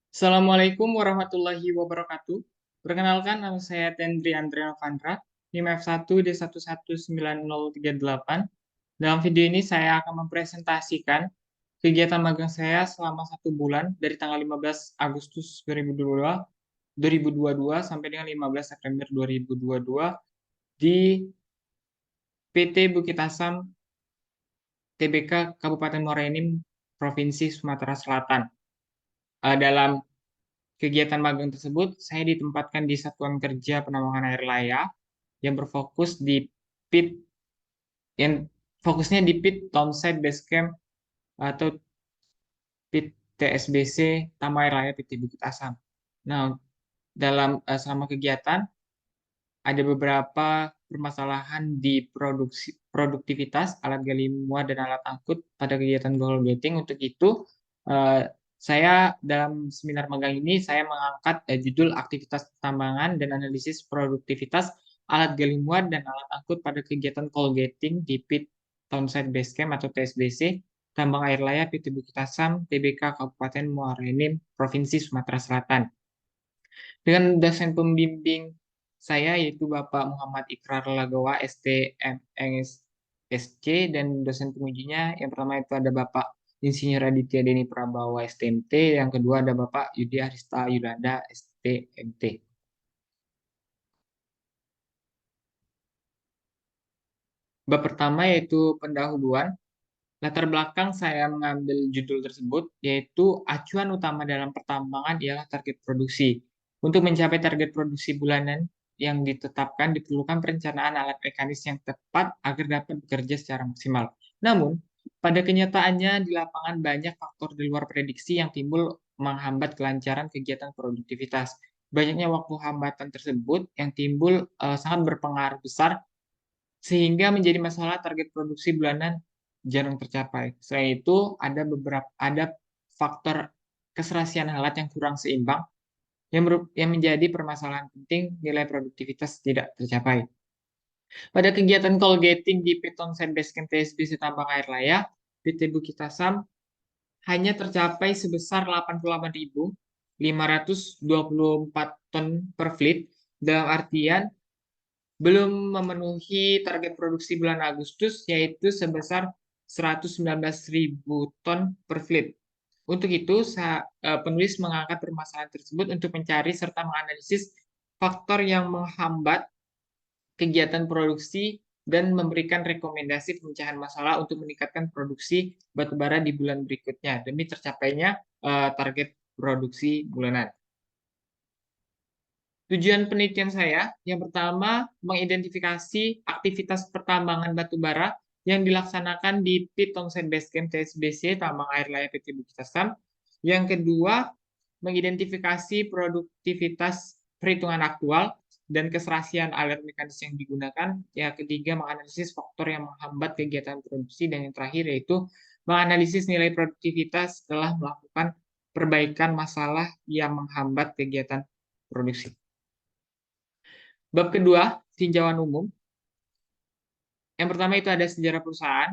Assalamualaikum warahmatullahi wabarakatuh. Perkenalkan, nama saya Tendri Andriano Vandra, NIM F1D119038. Dalam video ini saya akan mempresentasikan kegiatan magang saya selama 1 bulan dari tanggal 15 Agustus 2022 sampai dengan 15 September 2022 di PT Bukit Asam TBK Kabupaten Muara Enim, Provinsi Sumatera Selatan. Dalam kegiatan magang tersebut, saya ditempatkan di Satuan Kerja Penambangan Air Laya yang berfokus di PIT, yang fokusnya di PIT Townside Base Camp atau PIT TSBC Tambang Air Laya PT Bukit Asam. Nah, selama kegiatan ada beberapa permasalahan di produktivitas alat gali muat dan alat angkut pada kegiatan goal getting. Untuk itu, saya dalam seminar magang ini saya mengangkat judul aktivitas pertambangan dan analisis produktivitas alat gali muat dan alat angkut pada kegiatan coal getting di PIT Townside Base Camp atau TSBC Tambang Air Laya PT Bukit Asam TBK Kabupaten Muara Enim Provinsi Sumatera Selatan. Dengan dosen pembimbing saya yaitu Bapak Muhammad Ikrar Lagawa STMS SC dan dosen pengujinya yang pertama itu ada Bapak Insinyur Aditya Deni Prabawa STMT, yang kedua ada Bapak Yudi Arista Yulanda STMT. Bab pertama yaitu pendahuluan. Latar belakang saya mengambil judul tersebut yaitu acuan utama dalam pertambangan ialah target produksi. Untuk mencapai target produksi bulanan yang ditetapkan diperlukan perencanaan alat mekanis yang tepat agar dapat bekerja secara maksimal. Namun, pada kenyataannya di lapangan banyak faktor di luar prediksi yang timbul menghambat kelancaran kegiatan produktivitas. Banyaknya waktu hambatan tersebut yang timbul sangat berpengaruh besar sehingga menjadi masalah target produksi bulanan jarang tercapai. Selain itu, ada faktor keserasian alat yang kurang seimbang yang menjadi permasalahan penting nilai produktivitas tidak tercapai. Pada kegiatan coal getting di Piton Sand Base Camp TSBC Tambang Air Laya, PT Bukit Asam hanya tercapai sebesar 88.524 ton per fleet, dalam artian belum memenuhi target produksi bulan Agustus, yaitu sebesar 119.000 ton per fleet. Untuk itu, penulis mengangkat permasalahan tersebut untuk mencari serta menganalisis faktor yang menghambat kegiatan produksi dan memberikan rekomendasi pemecahan masalah untuk meningkatkan produksi batubara di bulan berikutnya demi tercapainya target produksi bulanan. Tujuan penelitian saya, yang pertama, mengidentifikasi aktivitas pertambangan batubara yang dilaksanakan di PIT Townside Base Camp TSBC Tambang Air Laya PT Bukit Asam. Yang kedua, mengidentifikasi produktivitas perhitungan aktual dan keserasian alat mekanis yang digunakan. Yang ketiga, menganalisis faktor yang menghambat kegiatan produksi. Dan yang terakhir yaitu menganalisis nilai produktivitas setelah melakukan perbaikan masalah yang menghambat kegiatan produksi. Bab kedua, tinjauan umum. Yang pertama itu ada sejarah perusahaan.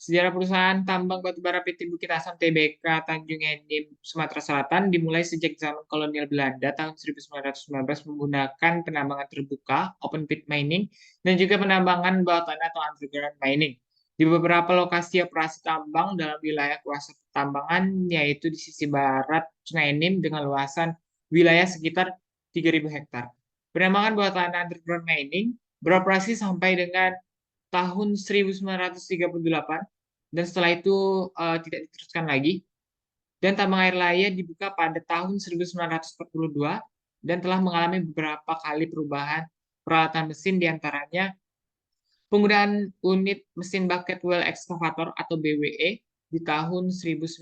Sejarah perusahaan tambang batubara PT Bukit Asam Tbk Tanjung Enim, Sumatera Selatan dimulai sejak zaman kolonial Belanda tahun 1919 menggunakan penambangan terbuka, open pit mining, dan juga penambangan bawah tanah atau underground mining. Di beberapa lokasi operasi tambang dalam wilayah kuasa pertambangan, yaitu di sisi barat Sungai Enim dengan luasan wilayah sekitar 3.000 hektar. Penambangan bawah tanah underground mining beroperasi sampai dengan tahun 1938 dan setelah itu tidak diteruskan lagi. Dan tambang air laya dibuka pada tahun 1942 dan telah mengalami beberapa kali perubahan peralatan mesin, diantaranya penggunaan unit mesin bucket well excavator atau BWE di tahun 1956.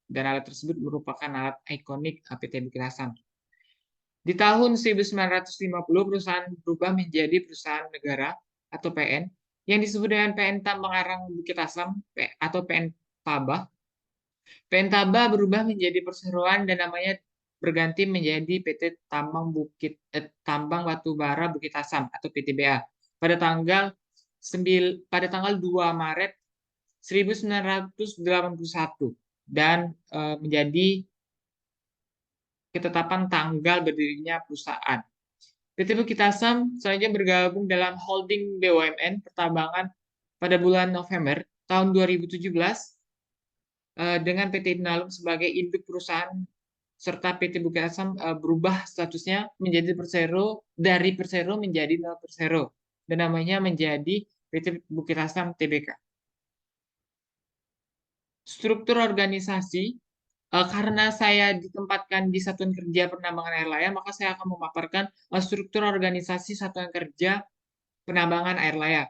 Dan alat tersebut merupakan alat ikonik PT Bukit Asam. Di tahun 1950, perusahaan berubah menjadi perusahaan negara atau PN yang disebut dengan PN Tambang Arang Bukit Asam atau PN Tabah. PN Tabah berubah menjadi perseroan dan namanya berganti menjadi PT Tambang Batubara Bukit Asam atau PTBA pada tanggal 2 Maret 1981 dan menjadi ketetapan tanggal berdirinya perusahaan. PT Bukit Asam selanjutnya bergabung dalam holding BUMN Pertambangan pada bulan November tahun 2017 dengan PT Inalum sebagai induk perusahaan serta PT Bukit Asam berubah statusnya menjadi Persero dari Persero menjadi non Persero dan namanya menjadi PT Bukit Asam Tbk. Struktur organisasi karena saya ditempatkan di Satuan Kerja Penambangan Air Laya, maka saya akan memaparkan struktur organisasi Satuan Kerja Penambangan Air Laya.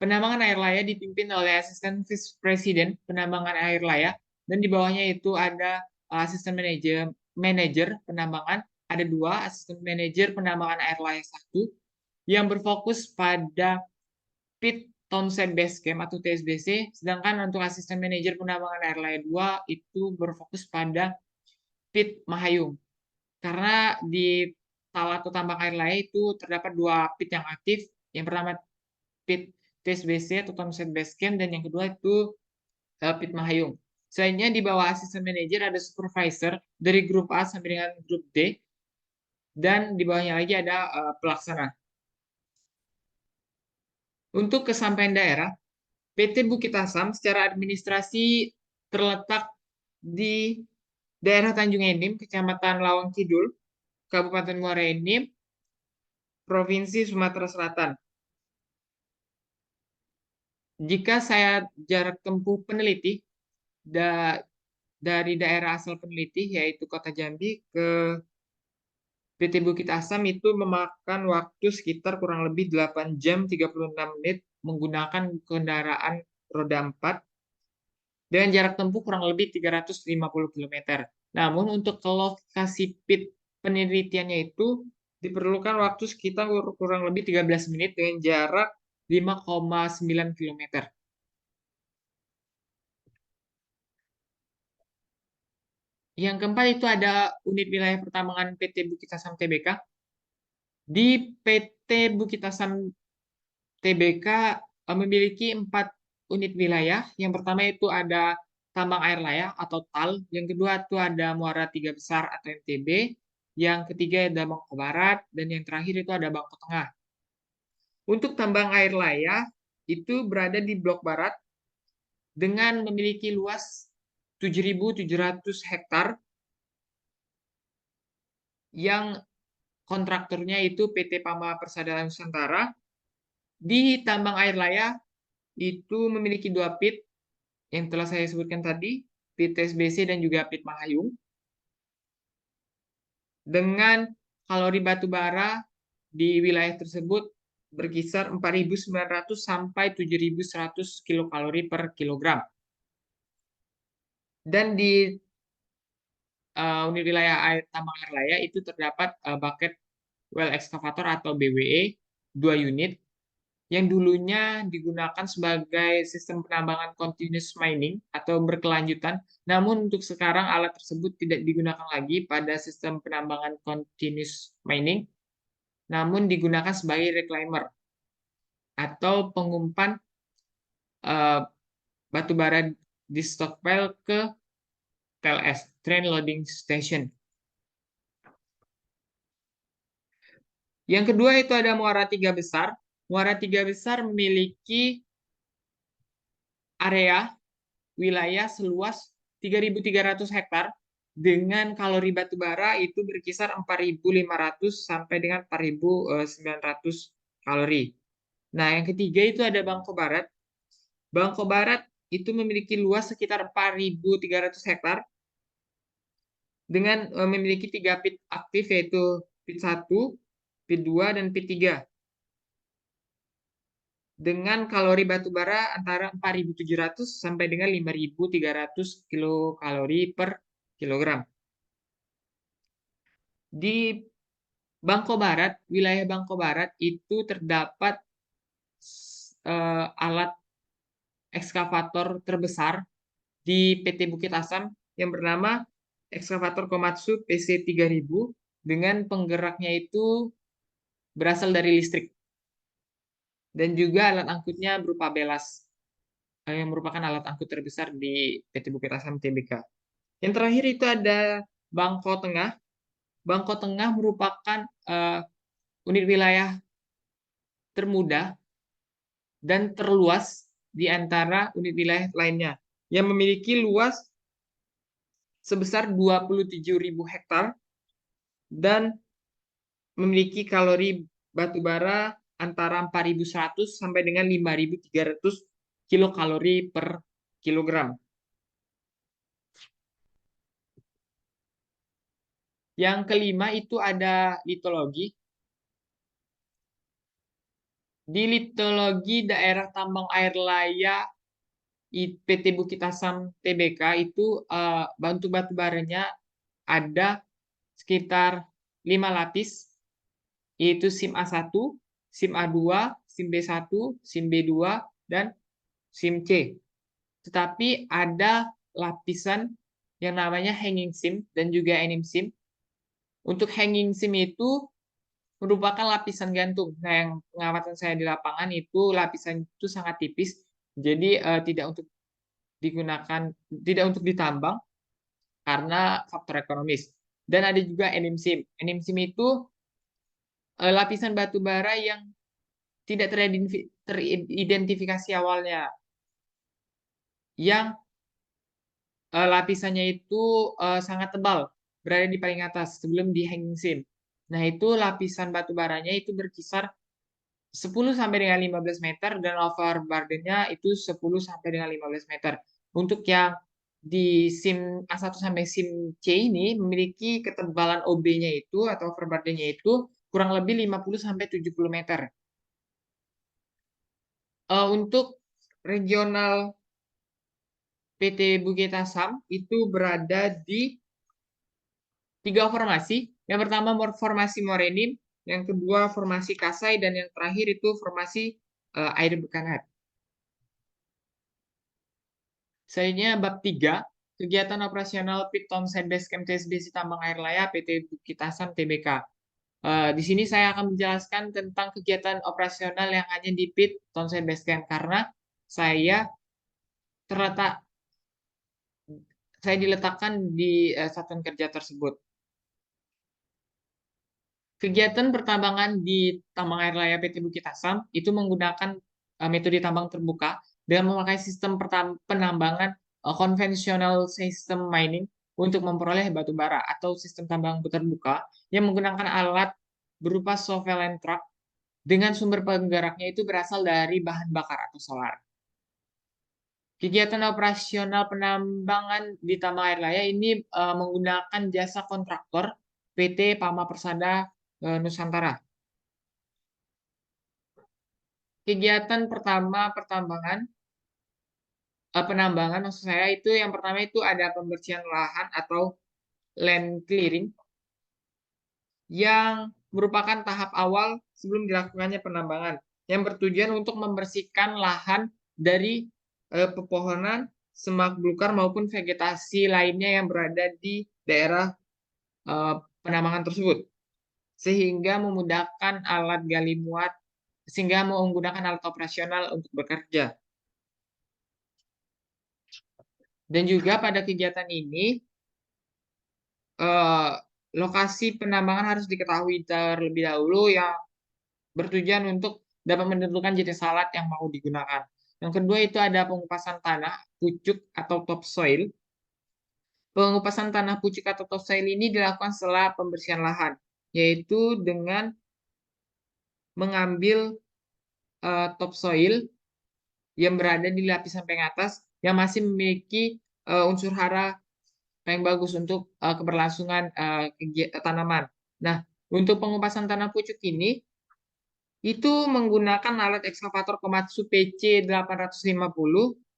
Penambangan air laya dipimpin oleh Asisten Vice President Penambangan Air Laya, dan di bawahnya itu ada Asisten Manajer Penambangan, ada 2, Asisten Manajer Penambangan Air Laya 1, yang berfokus pada Pit Townsend Base Camp atau TSBC, sedangkan untuk Asisten Manajer Penambangan Air Laya 2 itu berfokus pada Pit Mahayung. Karena di atau tambang air laya itu terdapat 2 pit yang aktif. Yang pertama pit TSBC atau Townsend Base Camp, dan yang kedua itu Pit Mahayung. Selanjutnya di bawah Assistant Manager ada Supervisor dari grup A sampai dengan grup D, dan di bawahnya lagi ada pelaksana. Untuk kesampaian daerah, PT Bukit Asam secara administrasi terletak di daerah Tanjung Enim, Kecamatan Lawang Kidul, Kabupaten Muara Enim, Provinsi Sumatera Selatan. Jika saya jarak tempuh peneliti dari daerah asal peneliti, yaitu Kota Jambi, ke PT Bukit Asam itu memakan waktu sekitar kurang lebih 8 jam 36 menit menggunakan kendaraan roda 4 dengan jarak tempuh kurang lebih 350 km. Namun untuk ke lokasi pit penelitiannya itu diperlukan waktu sekitar kurang lebih 13 menit dengan jarak 5,9 km. Yang keempat itu ada unit wilayah pertambangan PT Bukit Asam Tbk. Di PT Bukit Asam Tbk memiliki 4 unit wilayah. Yang pertama itu ada tambang air laya atau TAL. Yang kedua itu ada Muara Tiga Besar atau MTB. Yang ketiga ada Bangko Barat. Dan yang terakhir itu ada Bangko Tengah. Untuk tambang air laya itu berada di Blok Barat dengan memiliki luas 7.700 hektar yang kontraktornya itu PT Pama Persada Nusantara. Di tambang air laya itu memiliki 2 pit yang telah saya sebutkan tadi, pit TSBC dan juga pit Mahayung. Dengan kalori batu bara di wilayah tersebut berkisar 4.900 sampai 7.100 kilokalori per kilogram. Dan di unit wilayah tambang air laya itu terdapat bucket well excavator atau BWE 2 unit yang dulunya digunakan sebagai sistem penambangan continuous mining atau berkelanjutan. Namun untuk sekarang alat tersebut tidak digunakan lagi pada sistem penambangan continuous mining, namun digunakan sebagai reclaimer atau pengumpan batu bara di stockpile ke TLS, Train Loading Station. Yang kedua itu ada Muara Tiga Besar. Muara Tiga Besar memiliki area wilayah seluas 3.300 hektar dengan kalori batu bara itu berkisar 4.500 sampai dengan 4.900 kalori. Nah, yang ketiga itu ada Bangko Barat. Bangko Barat itu memiliki luas sekitar 4.300 hektar dengan memiliki 3 pit aktif, yaitu pit 1, pit 2, dan pit 3. Dengan kalori batu bara antara 4.700 sampai dengan 5.300 kilokalori per kilogram. Di Bangko Barat, wilayah Bangko Barat itu terdapat alat ekskavator terbesar di PT Bukit Asam yang bernama ekskavator Komatsu PC 3000 dengan penggeraknya itu berasal dari listrik. Dan juga alat angkutnya berupa belas. yang merupakan alat angkut terbesar di PT Bukit Asam Tbk. Yang terakhir itu ada Bangko Tengah. Bangko Tengah merupakan unit wilayah termuda dan terluas di antara unit wilayah lainnya yang memiliki luas sebesar 27.000 hektar dan memiliki kalori batu bara antara 4.100 sampai dengan 5.300 kilokalori per kilogram. Yang kelima itu ada litologi. Di litologi daerah tambang air laya PT Bukit Asam Tbk itu batu baranya ada sekitar 5 lapis, yaitu SIM A1, SIM A2, SIM B1, SIM B2, dan SIM C. Tetapi ada lapisan yang namanya hanging SIM dan juga anim SIM. Untuk hanging SIM itu merupakan lapisan gantung. Nah, yang pengamatan saya di lapangan itu lapisan itu sangat tipis, jadi tidak untuk digunakan, tidak untuk ditambang karena faktor ekonomis. Dan ada juga anim SIM. Anim SIM itu lapisan batu bara yang tidak teridentifikasi awalnya, yang lapisannya itu sangat tebal, berada di paling atas sebelum di hanging SIM. Nah, itu lapisan batu baranya itu berkisar 10 sampai dengan 15 meter dan overburdennya itu 10 sampai dengan 15 meter. Untuk yang di SIM A1 sampai SIM C ini memiliki ketebalan OB-nya itu atau overburdennya itu kurang lebih 50 sampai 70 meter. Untuk regional PT Bukit Asam itu berada di 3 formasi. Yang pertama formasi Morenim, yang kedua formasi Kasai, dan yang terakhir itu formasi air Bekanat. Selanjutnya bab 3, kegiatan operasional Pit Townsend Base Camp TSBC Tambang Air Laya PT Bukit Asam Tbk. Di sini saya akan menjelaskan tentang kegiatan operasional yang hanya di Pit Townsend Base Camp karena saya diletakkan di satuan kerja tersebut. Kegiatan pertambangan di tambang air laya PT Bukit Asam itu menggunakan metode tambang terbuka dengan memakai sistem penambangan konvensional sistem mining untuk memperoleh batu bara atau sistem tambang terbuka yang menggunakan alat berupa surveillance truck dengan sumber penggeraknya itu berasal dari bahan bakar atau solar. Kegiatan operasional penambangan di tambang air laya ini menggunakan jasa kontraktor PT Pama Persada Nusantara. Kegiatan pertama penambangan maksud saya itu yang pertama itu ada pembersihan lahan atau land clearing yang merupakan tahap awal sebelum dilakukannya penambangan yang bertujuan untuk membersihkan lahan dari pepohonan, semak belukar maupun vegetasi lainnya yang berada di daerah penambangan tersebut sehingga memudahkan alat gali muat sehingga menggunakan alat operasional untuk bekerja. Dan juga pada kegiatan ini lokasi penambangan harus diketahui terlebih dahulu yang bertujuan untuk dapat menentukan jenis alat yang mau digunakan. Yang kedua itu ada pengupasan tanah pucuk atau topsoil. Pengupasan tanah pucuk atau topsoil ini dilakukan setelah pembersihan lahan, yaitu dengan mengambil topsoil yang berada di lapisan paling atas yang masih memiliki unsur hara yang bagus untuk keberlangsungan tanaman. Nah, untuk pengupasan tanah pucuk ini itu menggunakan alat ekskavator Komatsu PC 850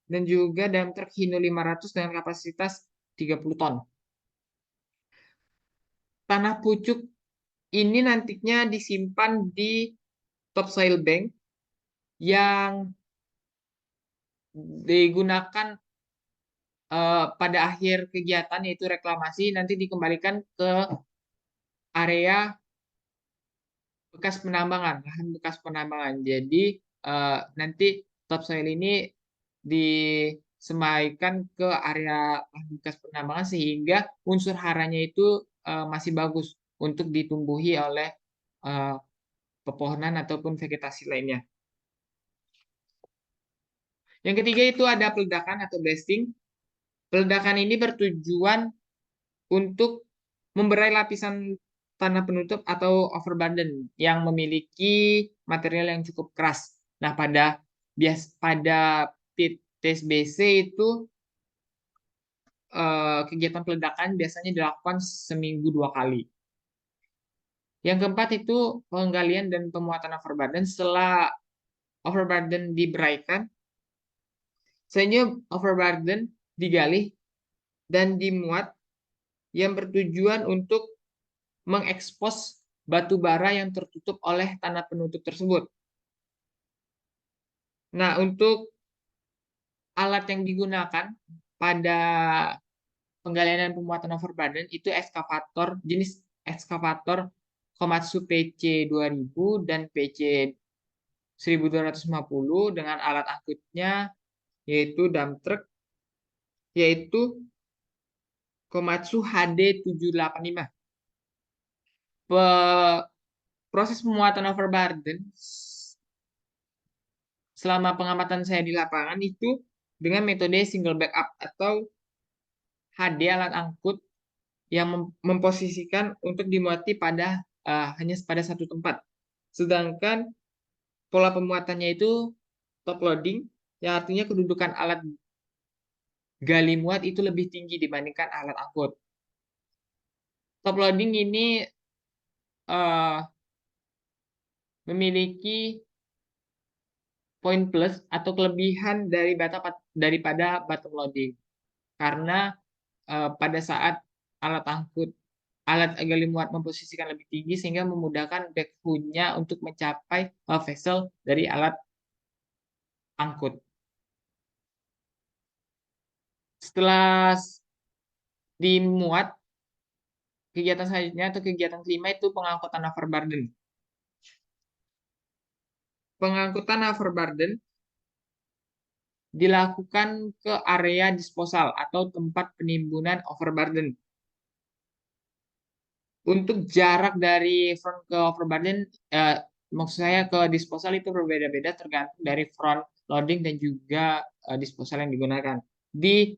dan juga dump truck Hino 500 dengan kapasitas 30 ton. Tanah pucuk ini nantinya disimpan di topsoil bank yang digunakan pada akhir kegiatan yaitu reklamasi nanti dikembalikan ke area bekas penambangan, lahan bekas penambangan. Jadi nanti topsoil ini disemaikan ke area bekas penambangan sehingga unsur haranya itu masih bagus untuk ditumbuhi oleh eh, pepohonan ataupun vegetasi lainnya. Yang ketiga itu ada peledakan atau blasting. Peledakan ini bertujuan untuk memberai lapisan tanah penutup atau overburden yang memiliki material yang cukup keras. Nah, pada pit TSBC itu kegiatan peledakan biasanya dilakukan seminggu 2 kali. Yang keempat itu penggalian dan pemuatan overburden. Setelah overburden diberaikan, selanjutnya overburden digali dan dimuat yang bertujuan untuk mengekspos batu bara yang tertutup oleh tanah penutup tersebut. Nah, untuk alat yang digunakan pada penggalian dan pemuatan overburden itu jenis ekskavator Komatsu PC 2000 dan PC 1250 dengan alat angkutnya yaitu dump truck yaitu Komatsu HD 785. Proses pemuatan overburden selama pengamatan saya di lapangan itu dengan metode single backup atau HD alat angkut yang memposisikan untuk dimuati hanya pada satu tempat. Sedangkan pola pemuatannya itu top loading, yang artinya kedudukan alat gali muat itu lebih tinggi dibandingkan alat angkut. Top loading ini memiliki poin plus atau kelebihan daripada bottom loading. Karena pada saat alat gali muat memposisikan lebih tinggi sehingga memudahkan backhoe-nya untuk mencapai vessel dari alat angkut. Setelah dimuat, kegiatan selanjutnya atau kegiatan kelima itu pengangkutan overburden. Pengangkutan overburden dilakukan ke area disposal atau tempat penimbunan overburden. Untuk jarak dari front ke overburden, maksud saya ke disposal itu berbeda-beda tergantung dari front loading dan juga disposal yang digunakan. Di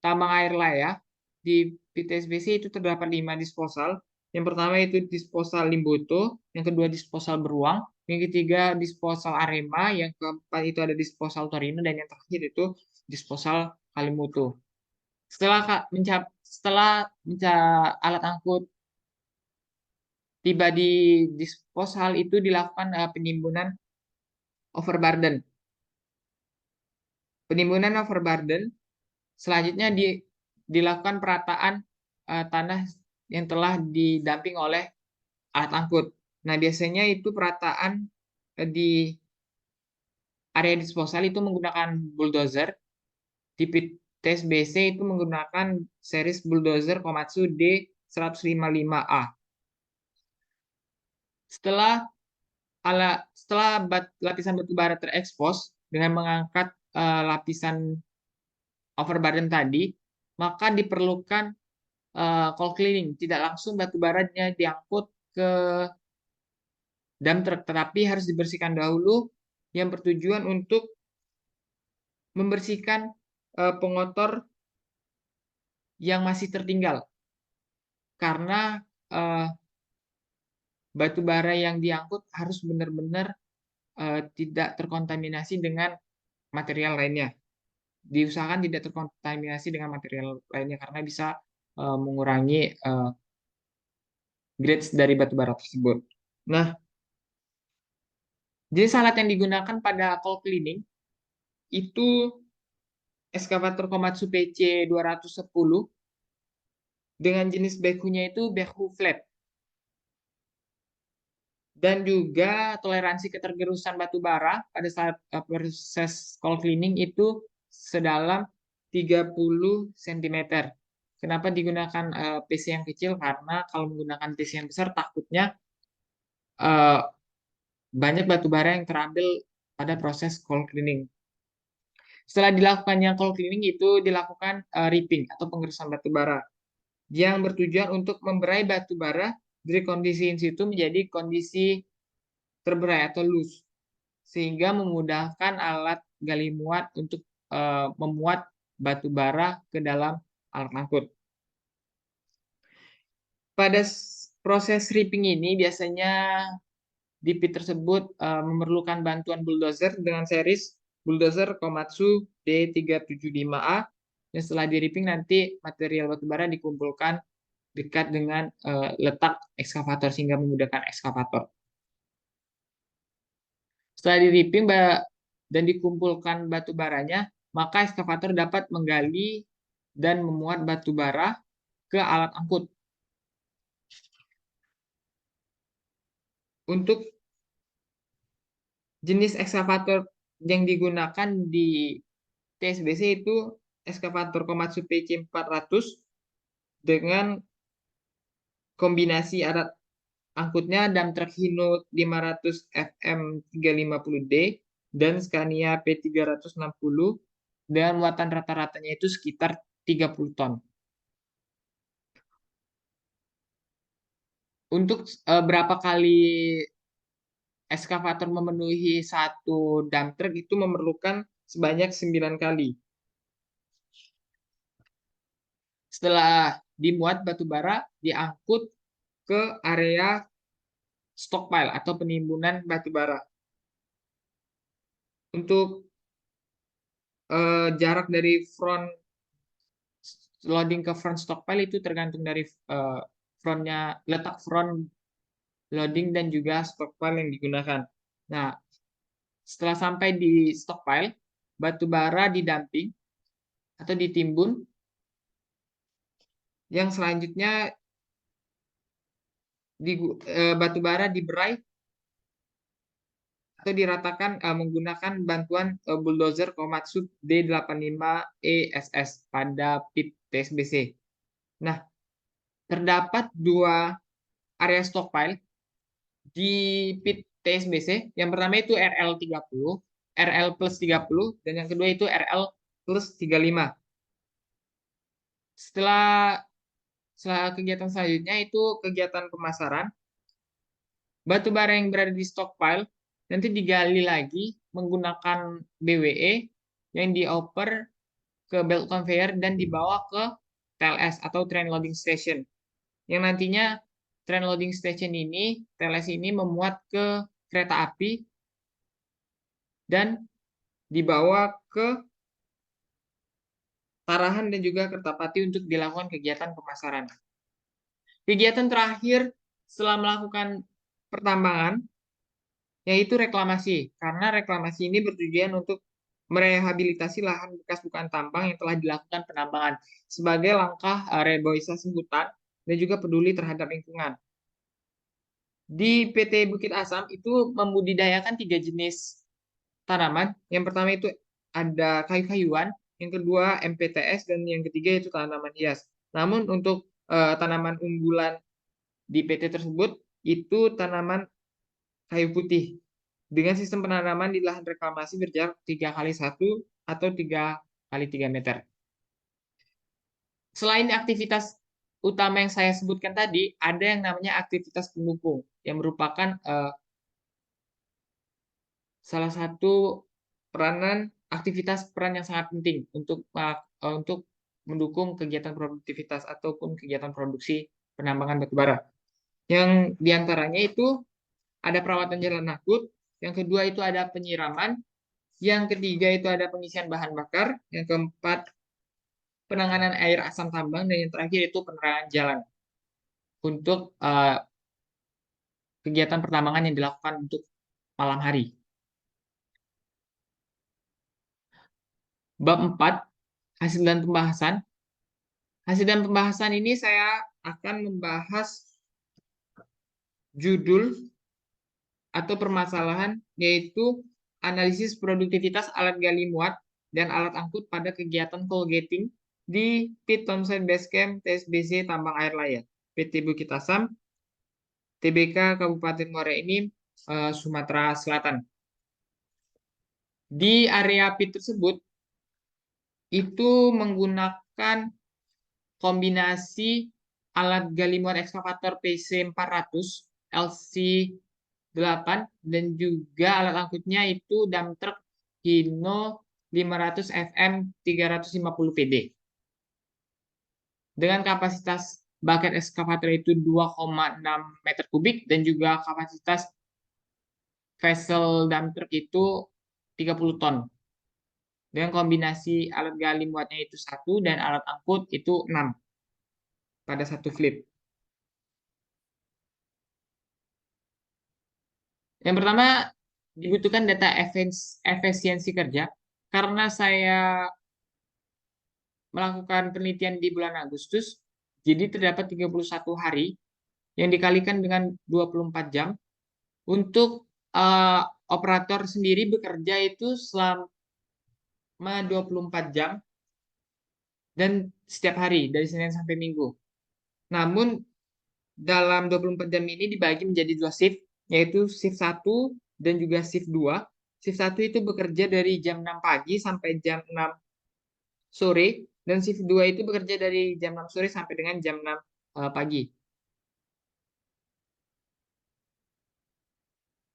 tambang air laya, di PTSBC itu terdapat 5 disposal. Yang pertama itu disposal Limboto, yang kedua disposal Beruang, yang ketiga disposal Arema, yang keempat itu ada disposal Torino, dan yang terakhir itu disposal Kalimutu. Setelah alat angkut tiba di disposal itu dilakukan penimbunan overburden. Penimbunan overburden selanjutnya dilakukan perataan tanah yang telah didamping oleh alat angkut. Nah, biasanya itu perataan di area disposal itu menggunakan bulldozer. Di TSBC itu menggunakan series bulldozer Komatsu D155A. Setelah lapisan batu bara terekspos dengan mengangkat lapisan overburden tadi, maka diperlukan cold cleaning. Tidak langsung batu baranya diangkut ke dump truck, tetapi harus dibersihkan dahulu yang bertujuan untuk membersihkan pengotor yang masih tertinggal. Karena batu bara yang diangkut harus benar-benar tidak terkontaminasi dengan material lainnya. Diusahakan tidak terkontaminasi dengan material lainnya karena bisa mengurangi grades dari batu bara tersebut. Nah, jenis alat yang digunakan pada cold cleaning itu eskavator Komatsu PC 210 dengan jenis backhoe-nya itu backhoe flat. Dan juga toleransi ketergerusan batu bara pada saat proses cold cleaning itu sedalam 30 cm. Kenapa digunakan PC yang kecil? Karena kalau menggunakan PC yang besar takutnya banyak batu bara yang terambil pada proses cold cleaning. Setelah dilakukannya cold cleaning itu dilakukan ripping atau pengerusan batu bara yang bertujuan untuk memberai batu bara dari kondisi in situ menjadi kondisi terberai atau loose, sehingga memudahkan alat gali muat untuk memuat batu bara ke dalam alat angkut. Pada proses ripping ini biasanya di pit tersebut memerlukan bantuan bulldozer dengan series bulldozer Komatsu D375A, dan setelah di ripping nanti material batu bara dikumpulkan dekat dengan letak ekskavator sehingga memudahkan ekskavator. Setelah di ripping dan dikumpulkan batu baranya, maka ekskavator dapat menggali dan memuat batu bara ke alat angkut. Untuk jenis ekskavator yang digunakan di TSBC itu ekskavator Komatsu PC400 dengan kombinasi alat angkutnya dump truck Hino 500 FM 350D dan Scania P360 dan muatan rata-ratanya itu sekitar 30 ton. Untuk berapa kali ekskavator memenuhi satu dump truck itu memerlukan sebanyak 9 kali. Setelah dimuat batu bara diangkut ke area stockpile atau penimbunan batu bara. Untuk jarak dari front loading ke front stockpile itu tergantung dari frontnya, letak front loading dan juga stockpile yang digunakan. Nah, setelah sampai di stockpile, batu bara didamping atau ditimbun, yang selanjutnya batu bara diberai atau diratakan menggunakan bantuan bulldozer Komatsu D85ESS pada pit TSBC. Nah, terdapat dua area stockpile di pit TSBC. Yang pertama itu RL30, RL plus 30, dan yang kedua itu RL plus 35. Setelah kegiatan selanjutnya itu kegiatan pemasaran. Batu bara yang berada di stockpile nanti digali lagi menggunakan BWE yang dioper ke belt conveyor dan dibawa ke TLS atau train loading station. Yang nantinya train loading station ini, TLS ini memuat ke kereta api dan dibawa ke Tarahan dan juga Kertapati untuk dilakukan kegiatan pemasaran. Kegiatan terakhir setelah melakukan pertambangan yaitu reklamasi, karena reklamasi ini bertujuan untuk merehabilitasi lahan bekas bukaan tambang yang telah dilakukan penambangan sebagai langkah reboisasi hutan dan juga peduli terhadap lingkungan. Di PT Bukit Asam itu membudidayakan 3 jenis tanaman. Yang pertama itu ada kayu-kayuan, yang kedua MPTS, dan yang ketiga itu tanaman hias. Namun untuk tanaman unggulan di PT tersebut itu tanaman kayu putih dengan sistem penanaman di lahan reklamasi berjarak 3x1 atau 3x3 meter. Selain aktivitas utama yang saya sebutkan tadi, ada yang namanya aktivitas pendukung yang merupakan salah satu peran yang sangat penting untuk mendukung kegiatan produktivitas ataupun kegiatan produksi penambangan batu bara. Yang diantaranya itu ada perawatan jalan angkut, yang kedua itu ada penyiraman, yang ketiga itu ada pengisian bahan bakar, yang keempat penanganan air asam tambang, dan yang terakhir itu penerangan jalan untuk kegiatan pertambangan yang dilakukan untuk malam hari. Bab 4, hasil dan pembahasan. Hasil dan pembahasan ini saya akan membahas judul atau permasalahan, yaitu analisis produktivitas alat gali muat dan alat angkut pada kegiatan coal gating di pit Townsend Base Camp TSBC Tambang Air Layan, PT Bukit Asam, TBK Kabupaten Muara Enim, Sumatera Selatan. Di area pit tersebut itu menggunakan kombinasi alat gali muat ekskavator PC 400, LC8, dan juga alat angkutnya itu dump truck Hino 500 FM 350 PD. Dengan kapasitas bucket ekskavator itu 2,6 meter kubik dan juga kapasitas vessel dump truck itu 30 ton. Dengan kombinasi alat gali muatnya itu 1 dan alat angkut itu 6 pada satu flip. Yang pertama, dibutuhkan data efisiensi kerja. Karena saya melakukan penelitian di bulan Agustus, jadi terdapat 31 hari yang dikalikan dengan 24 jam. Untuk operator sendiri bekerja itu selama 24 jam dan setiap hari dari Senin sampai Minggu. Namun dalam 24 jam ini dibagi menjadi 2 shift, yaitu shift 1 dan juga shift 2. Shift 1 itu bekerja dari jam 6 pagi sampai jam 6 sore, dan shift 2 itu bekerja dari jam 6 sore sampai dengan jam 6 pagi.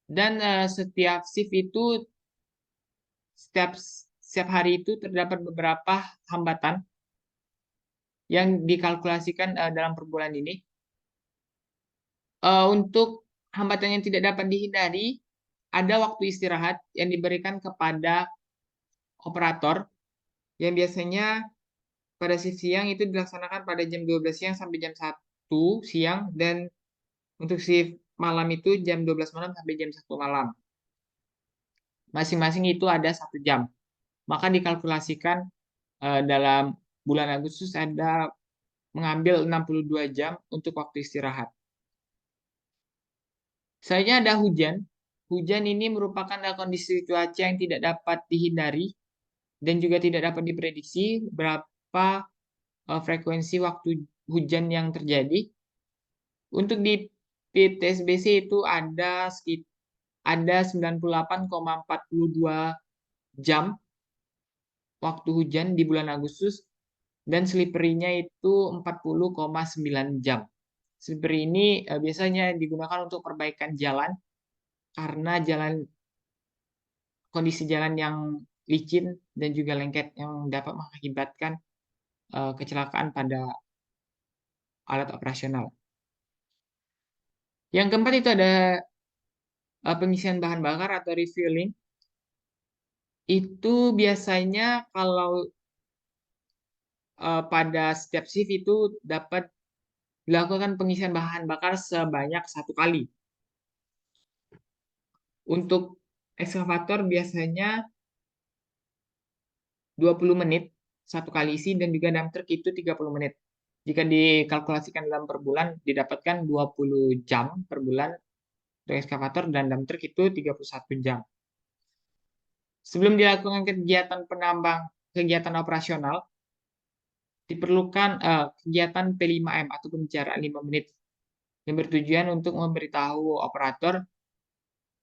Dan setiap shift itu, setiap hari itu terdapat beberapa hambatan yang dikalkulasikan dalam per bulan ini. Untuk hambatan yang tidak dapat dihindari, ada waktu istirahat yang diberikan kepada operator yang biasanya pada shift siang itu dilaksanakan pada jam 12 siang sampai jam 1 siang, dan untuk shift malam itu jam 12 malam sampai jam 1 malam. Masing-masing itu ada 1 jam. Maka dikalkulasikan dalam bulan Agustus ada mengambil 62 jam untuk waktu istirahat. Selanjutnya ada hujan. Hujan ini merupakan kondisi cuaca yang tidak dapat dihindari dan juga tidak dapat diprediksi berapa frekuensi waktu hujan yang terjadi. Untuk di PTSBC itu ada 98,42 jam waktu hujan di bulan Agustus, dan slippery-nya itu 40,9 jam. Slippery ini biasanya digunakan untuk perbaikan jalan karena kondisi jalan yang licin dan juga lengket yang dapat mengakibatkan kecelakaan pada alat operasional. Yang keempat itu ada pengisian bahan bakar atau refueling. Itu biasanya kalau pada setiap shift itu dapat dilakukan pengisian bahan bakar sebanyak 1 kali. Untuk ekskavator biasanya 20 menit 1 kali isi, dan juga dump truck itu 30 menit. Jika dikalkulasikan dalam per bulan, didapatkan 20 jam per bulan untuk ekskavator, dan dump truck itu 31 jam. Sebelum dilakukan kegiatan operasional, diperlukan kegiatan P5M ataupun jarak 5 menit yang bertujuan untuk memberitahu operator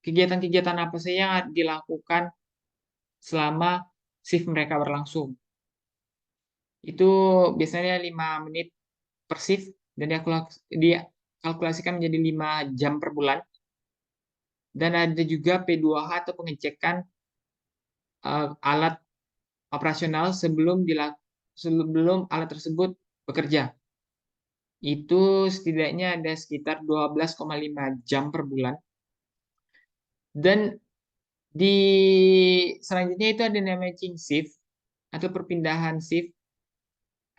kegiatan-kegiatan apa saja yang dilakukan selama shift mereka berlangsung. Itu biasanya 5 menit per shift dan dikalkulasikan menjadi 5 jam per bulan. Dan ada juga P2H atau pengecekan alat operasional sebelum alat tersebut bekerja. Itu setidaknya ada sekitar 12,5 jam per bulan. Dan selanjutnya itu ada namanya change shift atau perpindahan shift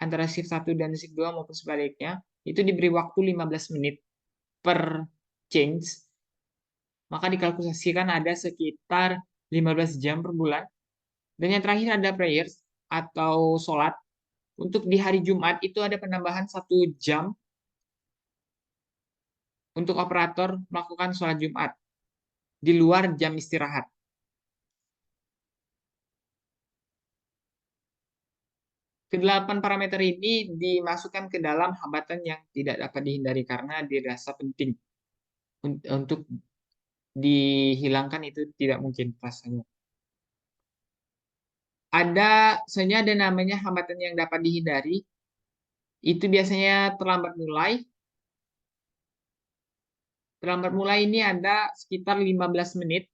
antara shift 1 dan shift 2 maupun sebaliknya. Itu diberi waktu 15 menit per change. Maka dikalkulasikan ada sekitar 15 jam per bulan. Dan yang terakhir ada prayers atau sholat. Untuk di hari Jumat itu ada penambahan 1 jam untuk operator melakukan sholat Jumat di luar jam istirahat. Kedelapan parameter ini dimasukkan ke dalam hambatan yang tidak dapat dihindari karena dirasa penting untuk dihilangkan, itu tidak mungkin rasanya. Soalnya ada namanya hambatan yang dapat dihindari. Itu biasanya terlambat mulai. Terlambat mulai ini ada sekitar 15 menit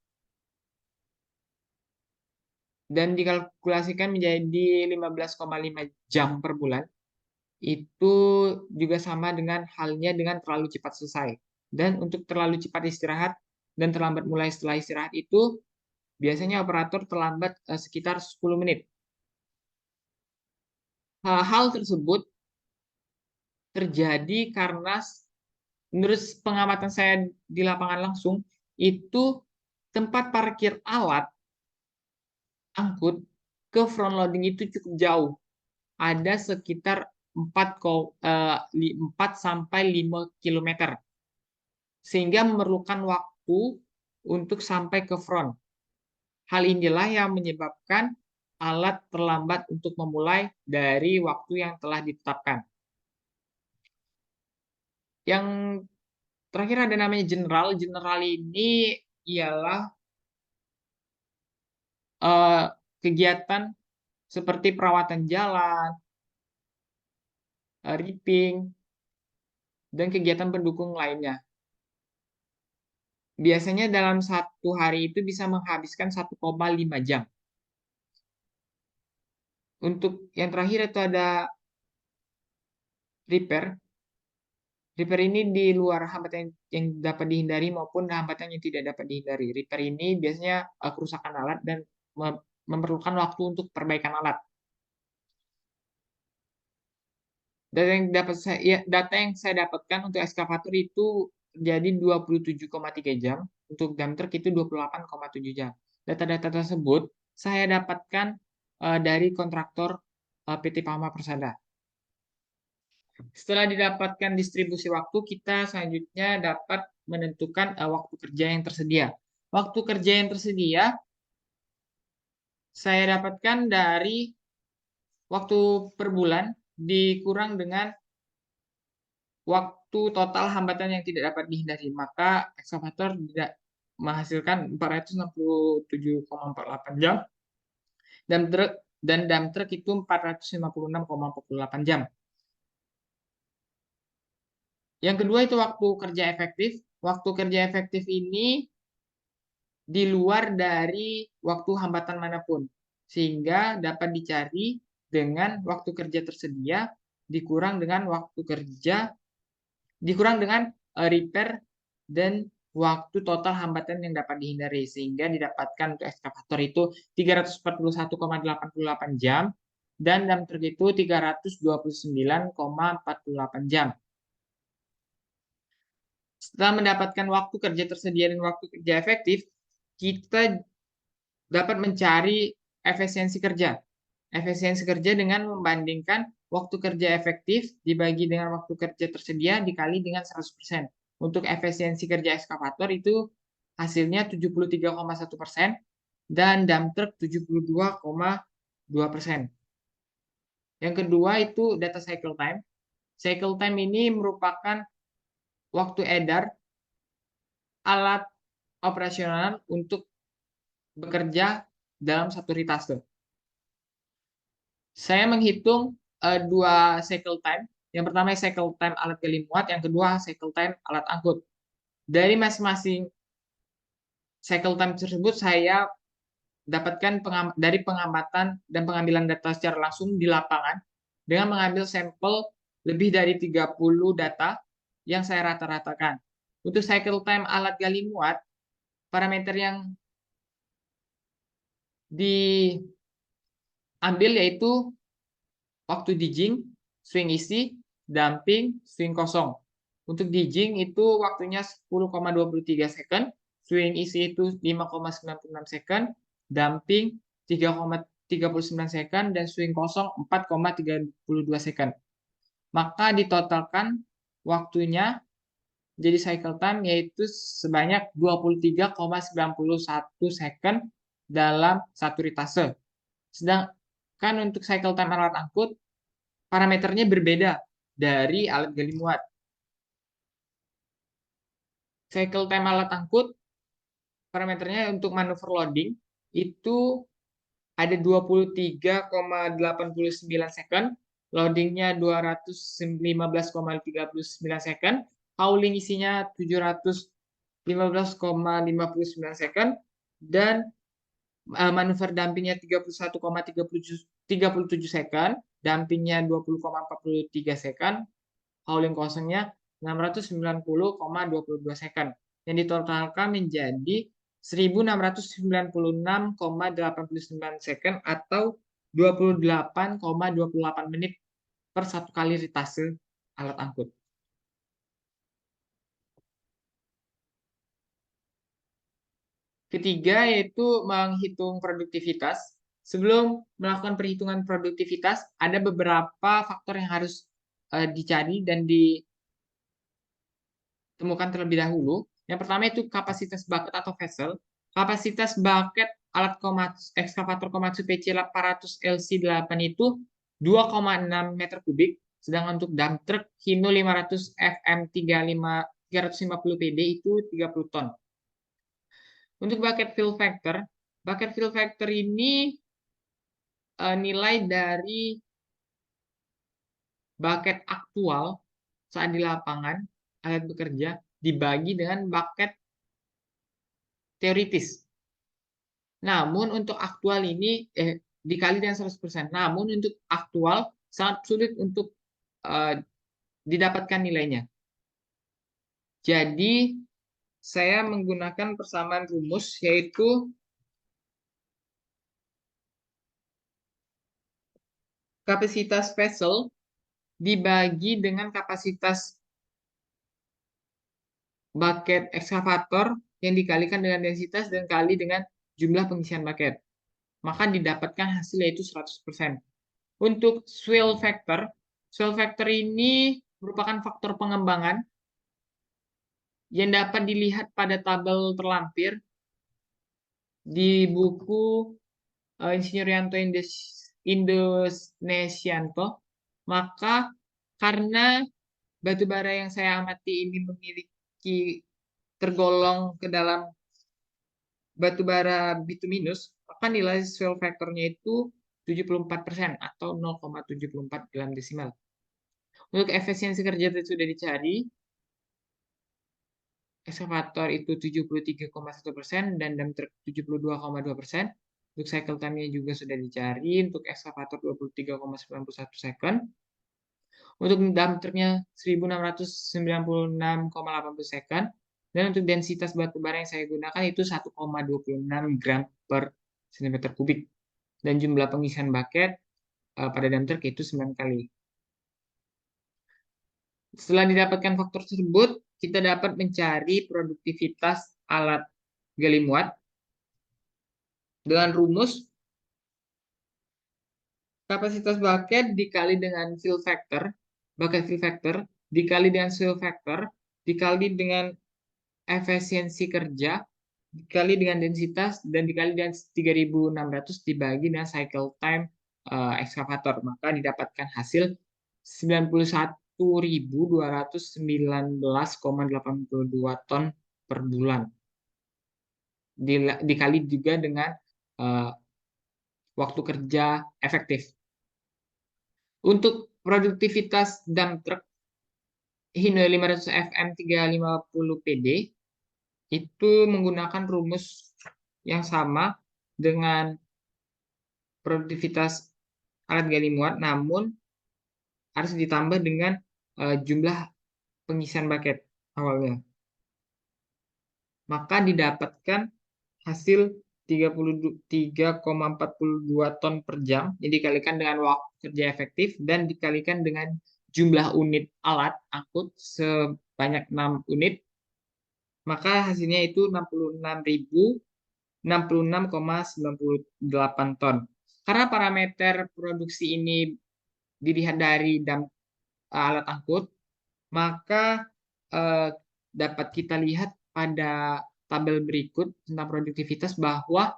dan dikalkulasikan menjadi 15,5 jam per bulan. Itu juga sama dengan halnya dengan terlalu cepat selesai. Dan untuk terlalu cepat istirahat dan terlambat mulai setelah istirahat itu biasanya operator terlambat sekitar 10 menit. Hal tersebut terjadi karena menurut pengamatan saya di lapangan langsung, itu tempat parkir alat angkut ke front loading itu cukup jauh. Ada sekitar 4 sampai 5 km. Sehingga memerlukan waktu untuk sampai ke front. Hal inilah yang menyebabkan alat terlambat untuk memulai dari waktu yang telah ditetapkan. Yang terakhir ada namanya general. General ini ialah kegiatan seperti perawatan jalan, ripping, dan kegiatan pendukung lainnya. Biasanya dalam satu hari itu bisa menghabiskan 1,5 jam. Untuk yang terakhir itu ada repair. Repair ini di luar hambatan yang dapat dihindari maupun hambatan yang tidak dapat dihindari. Repair ini biasanya kerusakan alat dan memerlukan waktu untuk perbaikan alat. Data yang saya dapatkan untuk eskavator itu jadi 27,3 jam, untuk dump truck itu 28,7 jam. Data-data tersebut saya dapatkan dari kontraktor PT Pama Persada. Setelah didapatkan distribusi waktu, kita selanjutnya dapat menentukan waktu kerja yang tersedia. Waktu kerja yang tersedia saya dapatkan dari waktu per bulan dikurang dengan waktu total hambatan yang tidak dapat dihindari. Maka ekskavator tidak menghasilkan 467,48 jam dan dump truck itu 456,48 jam. Yang kedua itu waktu kerja efektif. Waktu kerja efektif ini di luar dari waktu hambatan manapun, sehingga dapat dicari dengan waktu kerja tersedia dikurang dengan repair dan waktu total hambatan yang dapat dihindari, sehingga didapatkan untuk ekskavator itu 341,88 jam dan dump truck itu 329,48 jam. Setelah mendapatkan waktu kerja tersedia dan waktu kerja efektif, kita dapat mencari efisiensi kerja. Efisiensi kerja dengan membandingkan waktu kerja efektif dibagi dengan waktu kerja tersedia dikali dengan 100%. Untuk efisiensi kerja ekskavator itu hasilnya 73,1% dan dump truck 72,2%. Yang kedua itu data cycle time. Cycle time ini merupakan waktu edar alat operasional untuk bekerja dalam satu ritase. Saya menghitung dua cycle time. Yang pertama cycle time alat gali muat, yang kedua cycle time alat angkut. Dari masing-masing cycle time tersebut saya dapatkan dari pengamatan dan pengambilan data secara langsung di lapangan dengan mengambil sampel lebih dari 30 data yang saya rata-ratakan. Untuk cycle time alat gali muat, parameter yang diambil yaitu waktu digging, swing isi, dumping, swing kosong. Untuk digging itu waktunya 10,23 second, swing isi itu 5,96 second, dumping 3,39 second, dan swing kosong 4,32 second. Maka ditotalkan waktunya jadi cycle time yaitu sebanyak 23,91 second dalam satu ritase. Sedangkan untuk cycle time alat angkut, parameternya berbeda dari alat gali muat. Cycle time alat angkut, parameternya untuk manuver loading, itu ada 23,89 second, loadingnya 215,39 second, hauling isinya 715,59 second, dan manuver dampingnya 31,37 second, dampingnya 20,43 second, hauling kosongnya 690,22 second. Yang ditotalkan menjadi 1696,89 second atau 28,28 menit per satu kali ritase alat angkut. Ketiga yaitu menghitung produktivitas. Sebelum melakukan perhitungan produktivitas, ada beberapa faktor yang harus dicari dan ditemukan terlebih dahulu. Yang pertama itu kapasitas bucket atau vessel. Kapasitas bucket alat ekskavator Komatsu PC 800 LC8 itu 2,6 meter kubik, sedangkan untuk dump truck Hino 500 FM 350 PD itu 30 ton. Untuk bucket fill factor ini nilai dari bucket aktual saat di lapangan alat bekerja dibagi dengan bucket teoritis. Namun untuk aktual ini dikali dengan 100%. Namun untuk aktual sangat sulit untuk didapatkan nilainya. Jadi saya menggunakan persamaan rumus yaitu kapasitas vessel dibagi dengan kapasitas bucket ekskavator yang dikalikan dengan densitas dan kali dengan jumlah pengisian bucket. Maka didapatkan hasil yaitu 100%. Untuk swell factor ini merupakan faktor pengembangan yang dapat dilihat pada tabel terlampir di buku Insinyur Yanto Indonesianto. Maka karena batu bara yang saya amati ini memiliki tergolong ke dalam batu bara bituminus, maka nilai swell factornya itu 74% atau 0,74 gram desimal. Untuk efisiensi kerja tadi sudah dicari, ekskavator itu 73,1% dan dump truck 72,2%. Untuk cycle time-nya juga sudah dicari, untuk ekskavator 23,91 second. Untuk dump truck-nya 1696,80 second. Dan untuk densitas batu bara yang saya gunakan itu 1,26 gram per cm kubik. Dan jumlah pengisian bucket pada dump truck itu 9 kali. Setelah didapatkan faktor tersebut, kita dapat mencari produktivitas alat gali muat dengan rumus kapasitas bucket dikali dengan fill factor, bucket fill factor dikali dengan swell factor dikali dengan efisiensi kerja dikali dengan densitas dan dikali dengan 3600 dibagi dengan cycle time ekskavator, maka didapatkan hasil 91.219,82 ton per bulan. Dikali juga dengan waktu kerja efektif. Untuk produktivitas dump truck Hino 500 FM 350 PD itu menggunakan rumus yang sama dengan produktivitas alat gali muat, namun harus ditambah dengan jumlah pengisian bucket awalnya. Maka didapatkan hasil 33,42 ton per jam yang dikalikan dengan waktu kerja efektif dan dikalikan dengan jumlah unit alat angkut sebanyak 6 unit, maka hasilnya itu 66,98 ton. Karena parameter produksi ini dilihat dari alat angkut, maka dapat kita lihat pada tabel berikut tentang produktivitas bahwa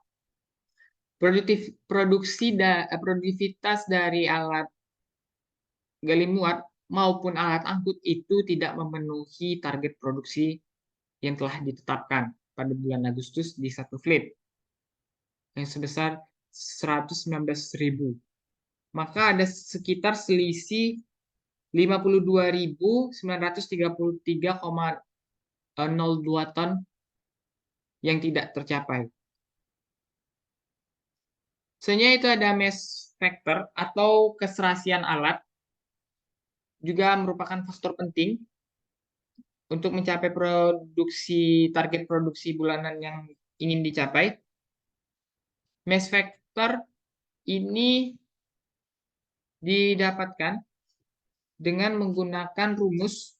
produktivitas dari alat gali muat maupun alat angkut itu tidak memenuhi target produksi yang telah ditetapkan pada bulan Agustus di satu fleet yang sebesar 119.000. Maka ada sekitar selisih 52.933,02 ton yang tidak tercapai. Sebenarnya itu ada mass factor atau keserasian alat, juga merupakan faktor penting untuk mencapai target produksi bulanan yang ingin dicapai. Mass factor ini didapatkan dengan menggunakan rumus